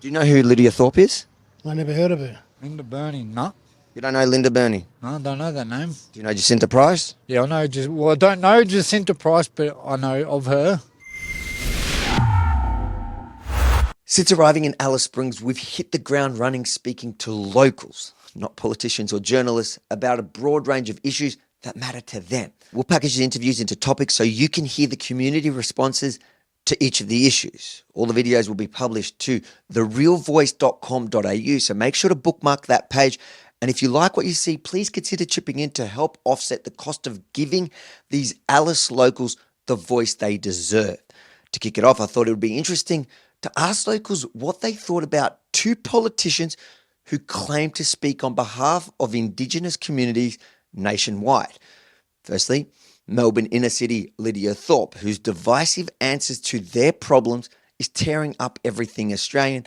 Do you know who Lydia Thorpe is? I never heard of her. Linda Burney, no. You don't know Linda Burney? No, I don't know that name. Do you know Jacinta Price? Yeah, I know. I don't know Jacinta Price, but I know of her. Since arriving in Alice Springs, we've hit the ground running speaking to locals, not politicians or journalists, about a broad range of issues that matter to them. We'll package the interviews into topics so you can hear the community responses to each of the issues. All the videos will be published to therealvoice.com.au, so make sure to bookmark that page. And if you like what you see, please consider chipping in to help offset the cost of giving these Alice locals the voice they deserve. To kick it off, I thought it would be interesting to ask locals what they thought about two politicians who claim to speak on behalf of indigenous communities nationwide. Firstly, Melbourne inner city Lidia Thorpe, whose divisive answers to their problems is tearing up everything Australian.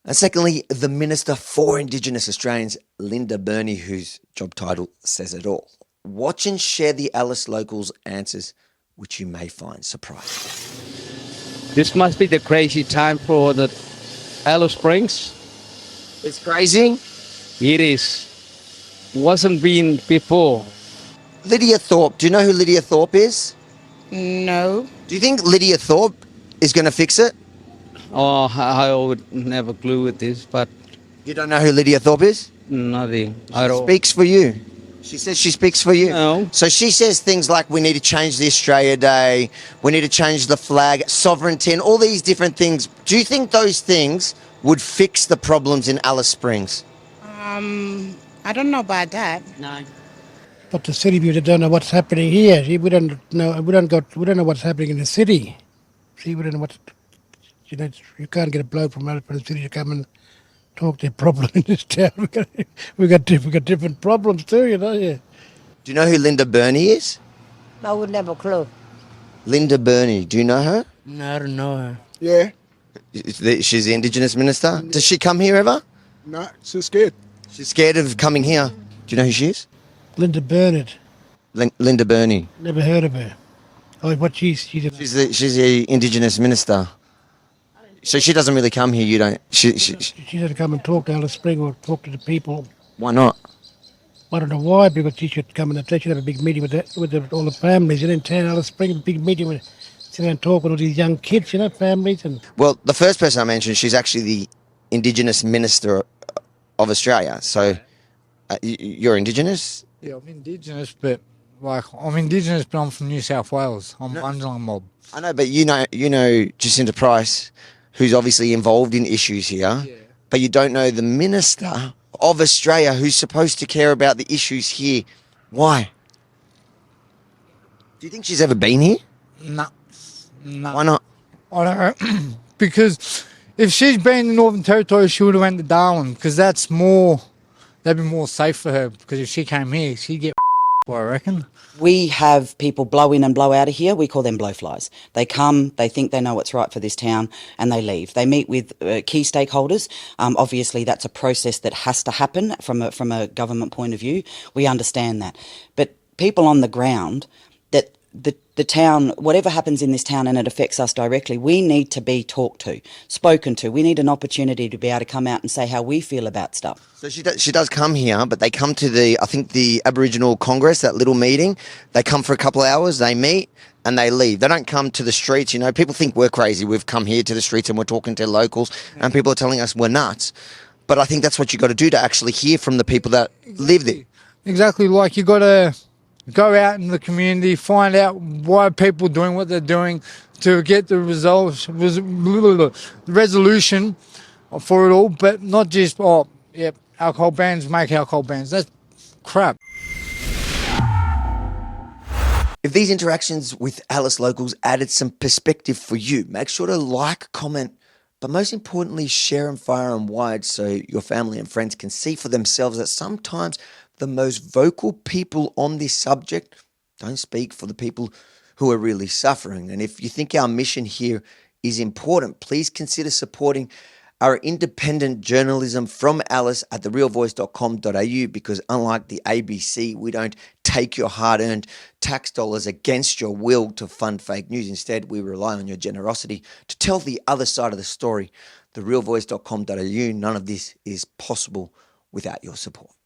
And secondly, the Minister for Indigenous Australians, Linda Burney, whose job title says it all. Watch and share the Alice locals' answers, which you may find surprising. This must be the crazy time for the Alice Springs. It's crazy. It is. Wasn't been before. Lydia Thorpe. Do you know who Lydia Thorpe is? No. Do you think Lydia Thorpe is going to fix it? Oh, I would never clue with this, but You don't know who Lydia Thorpe is? nothing at all. Speaks for you. She says she speaks for you. No. So she says things like we need to change the Australia Day, we need to change the flag, sovereignty, and all these different things. Do you think those things would fix the problems in Alice Springs? I don't know about that. No. But the city people don't know what's happening here. See, we don't know. We don't know what's happening in the city. See, we don't know what. You can't get a bloke from out of the city to come and talk their problem in this town. We got different problems too. Yeah. Do you know who Linda Burney is? I would never clue. Linda Burney, do you know her? No, I don't know her. Yeah. She's the Indigenous Minister. Does she come here ever? No, she's scared. She's scared of coming here. Do you know who she is? Linda Burnett. Linda Burney. Never heard of her. Oh, what she's She's the Indigenous Minister. So she doesn't really come here. You don't. She doesn't come and talk to Alice Spring or talk to the people. Why not? I don't know why, because she should come and she should have a big meeting with all the families. In town, Alice Spring, a big meeting with sit down and talk with all these young kids, families and. Well, the first person I mentioned, she's actually the Indigenous Minister of Australia. So you're Indigenous? Yeah, I'm Indigenous, but I'm from New South Wales. I'm Bundjalung mob. I know, but you know Jacinta Price, who's obviously involved in issues here, but you don't know the Minister of Australia who's supposed to care about the issues here. Why? Do you think she's ever been here? No. Why not? I don't know. Because if she's been in the Northern Territory, she would have went to Darwin, because that'd be more safe for her, because if she came here, she'd get I reckon. We have people blow in and blow out of here. We call them blowflies. They come, they think they know what's right for this town, and they leave. They meet with key stakeholders. Obviously, that's a process that has to happen from a government point of view. We understand that. But people on the ground, that the town, whatever happens in this town and it affects us directly, we need to be talked to, spoken to. We need an opportunity to be able to come out and say how we feel about stuff. So she does come here, but they come to the Aboriginal Congress, that little meeting. They come for a couple of hours, they meet, and they leave. They don't come to the streets. People think we're crazy. We've come here to the streets and we're talking to locals, and people are telling us we're nuts. But I think that's what you got to do to actually hear from the people that live there. Exactly, like you got to go out in the community, find out why people are doing what they're doing to get the resolution for it all, but not just, alcohol bans, make alcohol bans. That's crap. If these interactions with Alice locals added some perspective for you, make sure to like, comment, but most importantly, share and fire them wide so your family and friends can see for themselves that sometimes the most vocal people on this subject don't speak for the people who are really suffering. And if you think our mission here is important, please consider supporting our independent journalism from Alice at therealvoice.com.au, because unlike the ABC, we don't take your hard-earned tax dollars against your will to fund fake news. Instead, we rely on your generosity to tell the other side of the story. therealvoice.com.au. None of this is possible without your support.